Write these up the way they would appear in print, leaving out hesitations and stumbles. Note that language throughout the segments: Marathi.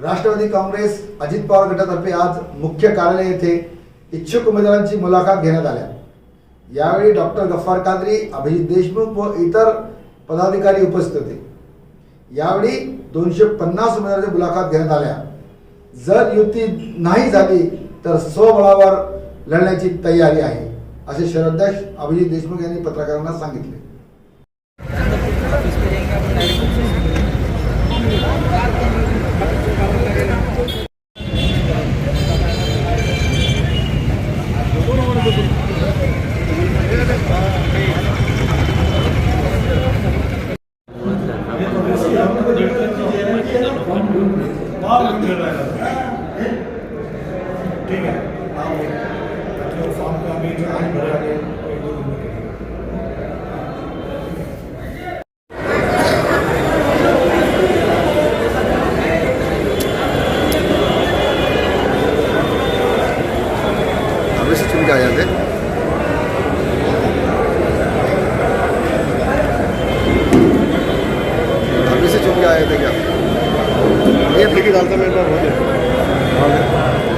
राष्ट्रवादी काँग्रेस अजित पवार गटातर्फे आज मुख्य कार्यालय येथे इच्छुक उमेदवारांची मुलाखत घेण्यात आल्या। यावेळी डॉक्टर गफ्फार कादरी, अभिजित देशमुख व इतर पदाधिकारी उपस्थित होते। यावेळी 250 उमेदवारांची मुलाखत घेण्यात आल्या। जर युती नाही झाली तर स्वबळावर लढण्याची तयारी आहे, असे शहराध्यक्ष अभिजित देशमुख यांनी पत्रकारांना सांगितले। ठीक है, फॉर्म का अभी जो आज भरा है अभी से चुन के आ जाते। अभी से चुन के आए थे क्या? ये फेंकी डालता मेरे पास बहुत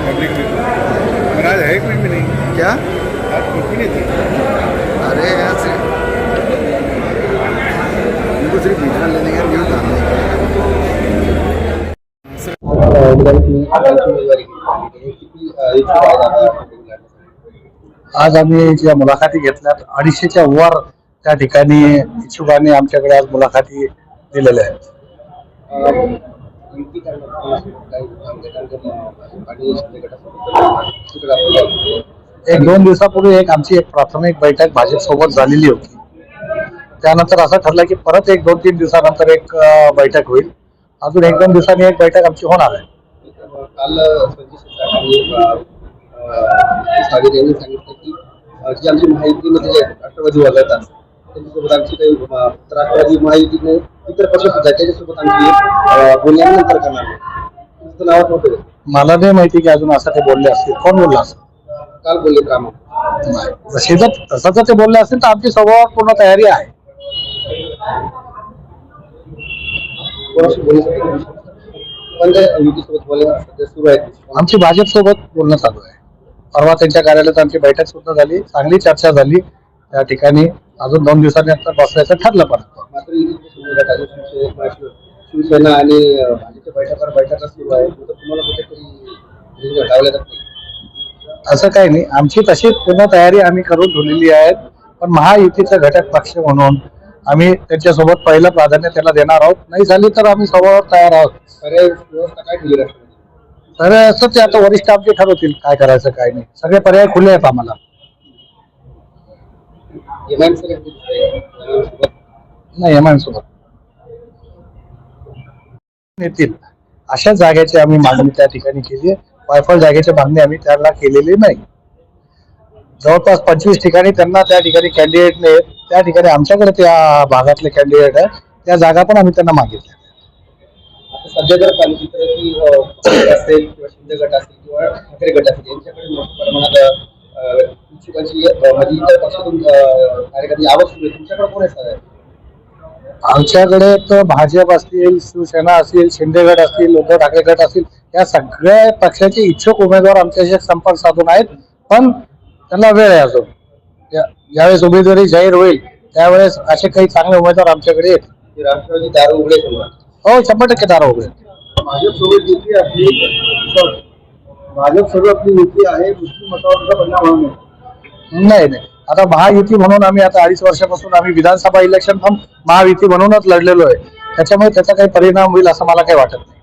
पब्लिक में आज है कोई भी नहीं। क्या आज कुछ भी नहीं था। अरे यहाँ से इनको सिर्फ मीठा लेने का न्यूज डालने आज आम्ही ज्या मुलाखती घेतल्यात 250च्या वर त्या ठिकाणी इच्छुकांनी आमच्याकडे आज मुलाखती दिलेल्या आहेत। एक दोन दिवसापूर्वी आमची एक प्राथमिक बैठक भाजप सोबत झालेली होती। त्यानंतर असं ठरलं की परत 1-2-3 दिवसानंतर एक बैठक होईल। अजून 1-2 दिवसांनी एक बैठक आमची होणार आहे। काल यांनी सांगितलं की जी आमची महायुतीमध्ये जे राष्ट्रवादी वगळतात त्यांच्यासोबत आमची काही राष्ट्रवादी महायुतीने इतर पक्ष सुद्धा त्याच्यासोबत आमची बोलण्यानंतर करणार तुमचं नावात नव्हतं। मला नाही माहिती की अजून असं ते बोलले असतील। कोण बोलला असं? काल बोलले काम तसं जर ते बोलले असतील तर आमची स्वभावात पूर्ण तयारी आहे। कोणाशी बोलण्यासाठी पण त्या युतीसोबत बोलण्यासाठी सुरू आहे। आमची भाजप सोबत बोलणं चालू आहे। परवा त्यांच्या कार्यालयात आमची बैठक सुद्धा झाली, चांगली चर्चा झाली। त्या ठिकाणी अजून 2 दिवसांनंतर बसल्याचं ठरलं। पण मात्र शिवसेना आणि भाजपच्या बैठका सुरू आहे, तुम्हाला कुठेतरी डावल्या जात नाही असं काही नाही। आमची तशी पूर्ण तयारी आम्ही करून ठेवलेली आहे। पण महायुतीचा घटक पक्ष म्हणून आम्ही त्यांच्यासोबत पहिलं प्राधान्य त्याला देणार आहोत। नाही झाली तर आम्ही स्वभावावर तयार आहोत। पर्याय व्यवस्था काय ठेवली राष्ट्रवादी? तर असं ते आता वरिष्ठ आमचे ठरवतील काय करायचं काय नाही। सगळे पर्याय खुले आहेत आम्हाला। नाही एमआयएम सोबत येतील अशा जागेची आम्ही मागणी त्या ठिकाणी केली आहे। वायफळ जागेची मागणी आम्ही त्यांना केलेली नाही। जवळपास 25 ठिकाणी त्यांना त्या ठिकाणी कॅन्डिडेट नाही, त्या ठिकाणी आमच्याकडे त्या भागातले कॅन्डिडेट आहे, त्या जागा पण आम्ही त्यांना मागितल्या। सध्या जर पाहिजे की असेल किंवा शिंदे गट असेल किंवा ठाकरे गट असेल यांच्याकडे मोठ्या प्रमाणात इच्छुकांची म्हणजे इतर पक्षातून कार्यकर्ते आवक सुरू आहे, तुमच्याकडे कोण आहे? आमच्याकडे तर भाजप असतील, शिवसेना असेल, शिंदे गट असतील, उद्धव ठाकरे गट असतील, या सगळ्या पक्षाचे इच्छुक उमेदवार आमच्याशी संपर्क साधून आहेत। पण त्यांना वेळ आहे अजून। ज्यावेळेस उमेदवारी जाहीर होईल त्यावेळेस असे काही चांगले उमेदवार आमच्याकडे येतील। राष्ट्रवादी दार उघडे हो 100% दार उघडे। भाजपसोबत युती आपली भाजपसोबत आपली युती आहे, मुस्लिम मतावरचा परिणाम होऊ नये। नाही आता महायुती म्हणून आम्ही आता 2.5 वर्षापासून आम्ही विधानसभा इलेक्शन पण महायुती म्हणूनच लढलेलो आहे। त्याच्यामुळे त्याचा काही परिणाम होईल असं मला काही वाटत नाही।